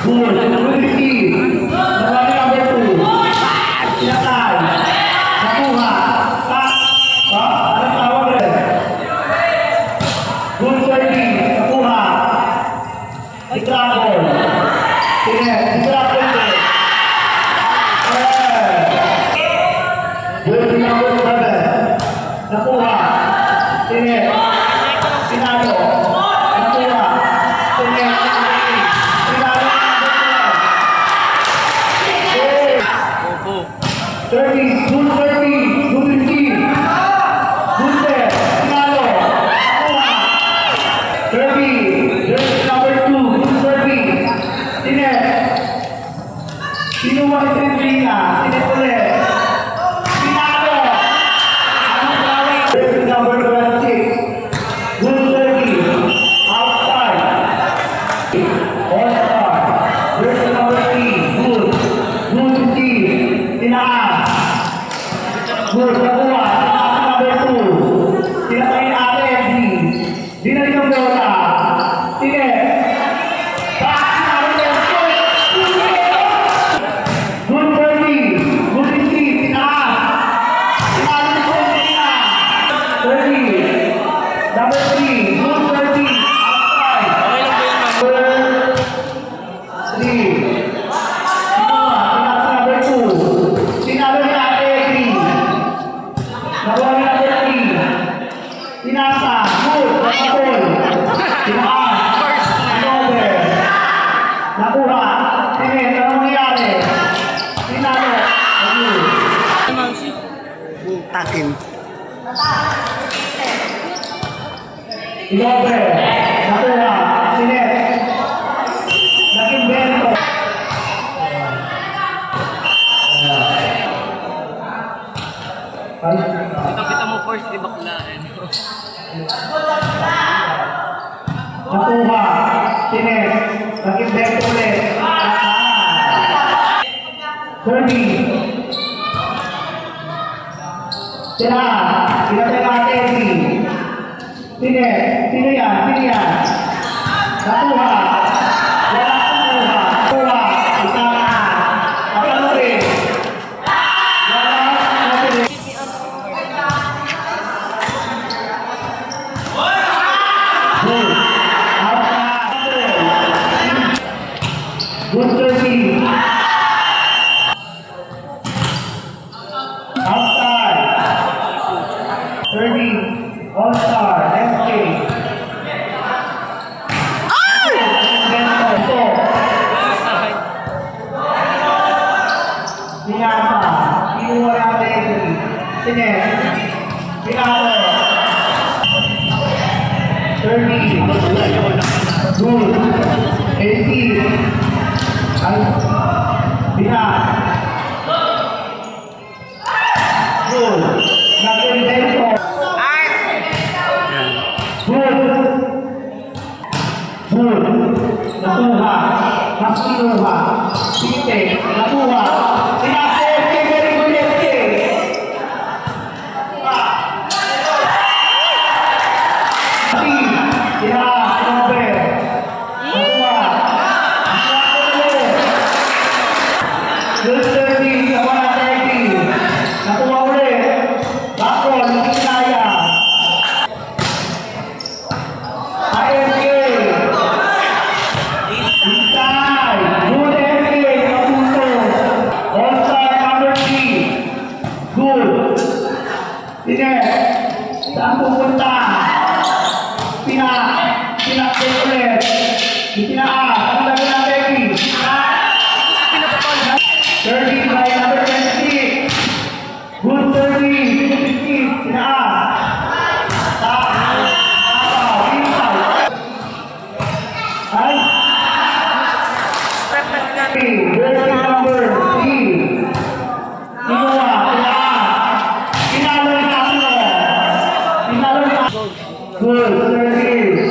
Good. Good. Nawali number 2. Sinatay. Nakuha. Anong tawag rin? Good serving. Nakuha. Itrapol. Sige. Itrapol din. Good number 7. Nakuha. Sige. Sinalo. Nakuha. Sige. Sinalo. 30, good 30, good 15, good 10, Sinalo, Nakuha, 30, there's number 2, good 30, Sinet, Sinuwa ni Trindrina, Sinet ulit, Sinalo, anong tawag? There's number 26, good 30, outside, all-star, there's number 3, good 15, Sinaan, good, nakuha. Number 2. Sinatay natin. Dinalik ang bola. Sige. Bakit natin good 30. Good 15. Tinaas. Tinaas ang bola. 30. Number 3. Good 30. Outside. 3. Number 2. Sinalo natin. Nakuha ni number 3. Tinasa. Good. Nakapol. Tinaas. Over. Nakuha. Sige. Anong nangyari? Tinalo. Takin. Over. Nakuha. Sige. Naging bento. Kita mo first, di bakla. Nakuha. Sige. Naging bento ulit. 30. Sila. Pinatay natin. Sige. Sino yan? Sino yan? Nakuha. Wala nakuha. Nakuha. Isakaan. Kapalurin. Wala. Nakuha. Good. Outside. Good 30. Outside. 30. All-star. SK. Bento. Pinasa. Kinuha natin. Sige. Pinasa. 30. Good. 80. Ay. Binas. Good. Nag-invento. Good. Good. Nakuha. Mas kinuha. Sinte. Nakuha. Pinasa. Very good. Sige, saan pupunta? Pinakit ulit. Itinaas. Ano lagi natin? 30 by number 20. Good 30. 50. Tinaas. Ay. Very number 3. Kinuha. Good, service.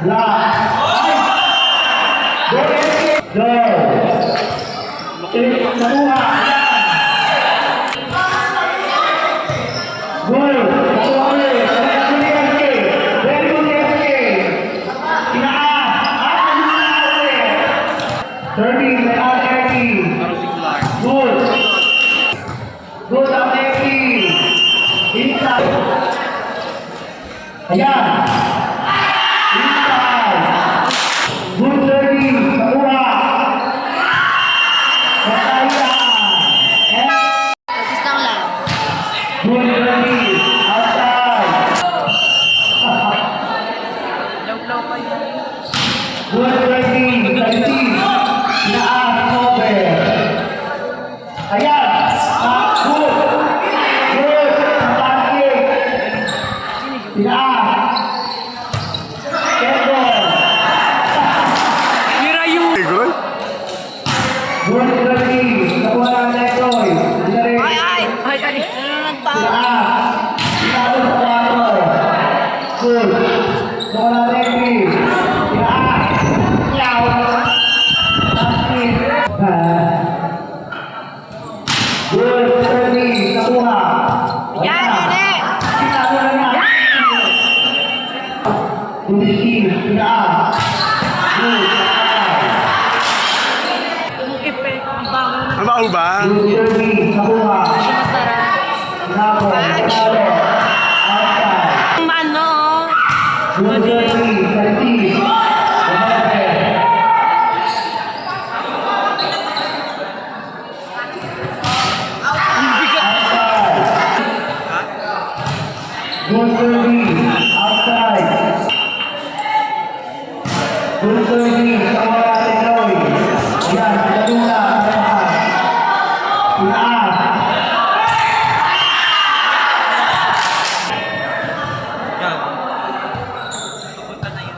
Black. Go. Nakuha. Good. Nakuha ulit. Very good, SK. 30, may out 30. Parang si Clark. Good. Good ang 30. Inside. Ayan. Inside. Good 30. Nakuha. Katayan. And Assist lang lang. good 30. Outside. Law pa yun. Good 30. 30. Inaas. Over. Ayan. Good. Good. Basket. Inaas. Kendall. Mira yun! Gol? Good 30. Nakuha ng Lekoy. Dinari. Ay! Nanonood pa. Inaas. Inalo sa 4. Good. Nakuha ng Lekri. Inaas. Yaw. Basket. Good 30. Nakuha. Yan, Nene! Inalo na nga. Good 15. Inaas. Good. Yung effect, ang bango na. Ang baong ba? Good 30. Nakuha. Masarap. Inalo. Inalo. Outside. Ang ano, Good 30. 30. Remember. Good 30. Outside. Good 30. Sama natin, Noy. Ayan, Laguna. Inaas. Yan. Pupunta na yun.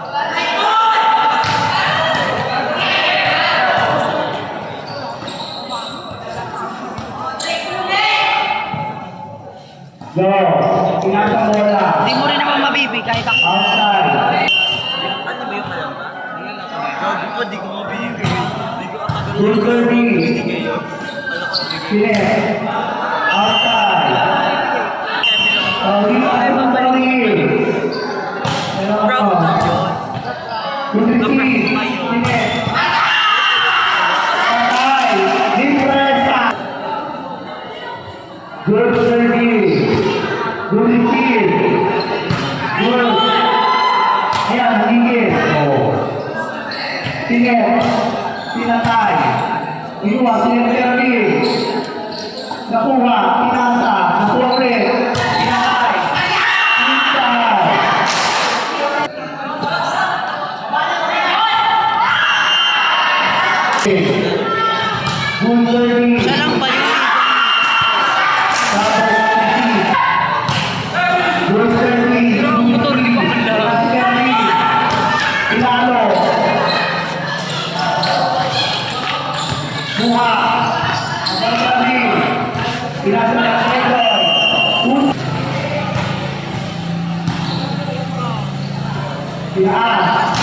Go. Inasa bola. hindi mo rin naman mabibi kahit ako. Outside. Ano ba yung alam ba? Hindi lang kami. Sabi ko, di ko mabibigay. Di ko akagano. Good 30. Binigay yun. Ano ko bibigay? Finish. Outside. Oh, hindi mo ay mabalik. Meron Proud ako. na yun. Good 15. Finish. Patay. Difference. Good 30. Good 15. Good. Ayan, higit. Oh. Finish. Pinatay. Inuwa, sineteri. Nakuha, pinasa, nakuha ulit. Pinatay. Inside. Good 30. Siya lang ba yun? Good 30. Ang motor, di ba kanda? Pinalo. Buha. Abang-abang. Pinasa na Lekoy. Pinaas.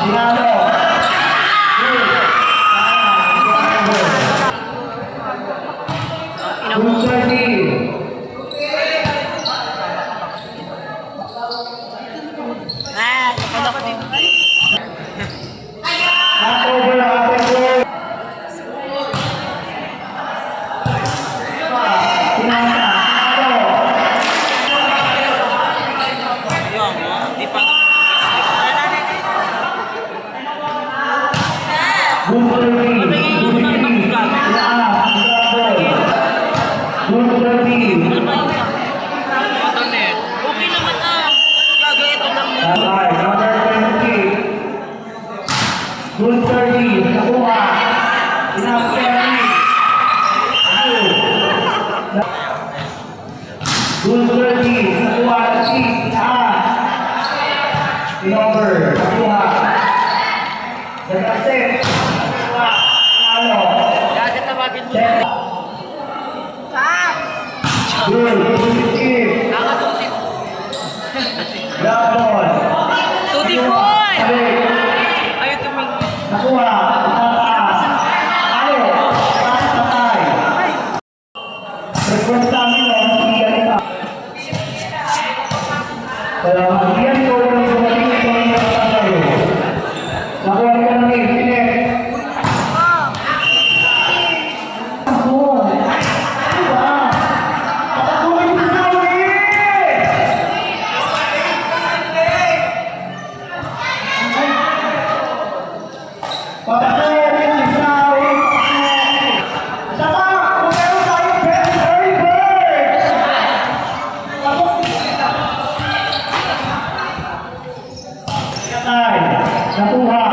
Pinalo. Good. Good 30. Ah, nakala ko. Not over after goal. Pinasa. Pinalo. Yung mo, di pa naman. Good 30. Good 15. Pinaas. Good 30. Motor na yun. Okay naman ah. Gaga, ito lang. Alright, number 20. Good 30. Nakuha. Enough carry. Good 30. Nakuha. Cheat. Taas. Inover. Nakuha. That's it. Nakuha. Nalo. Gaga, tawagin mo. Check. Ah! Good. Nakuha.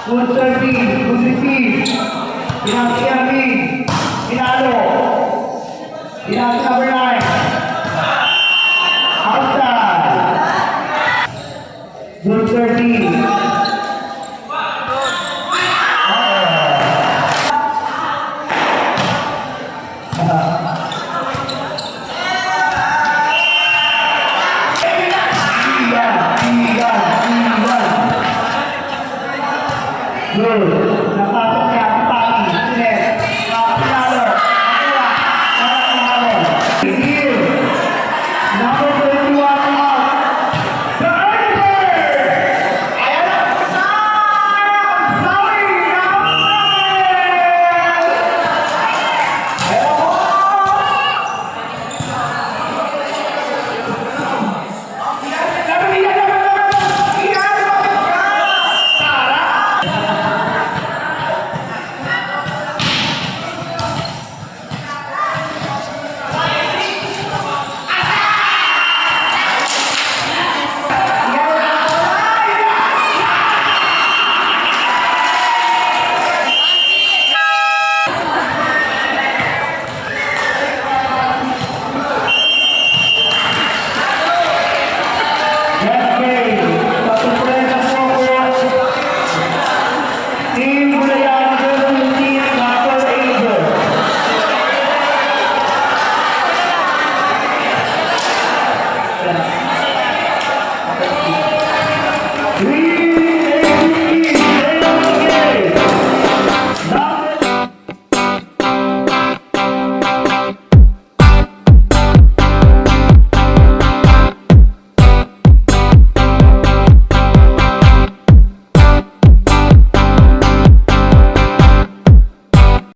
Good 30, good 15. Pinaki Armin. Pinalo. Pinaki number 9.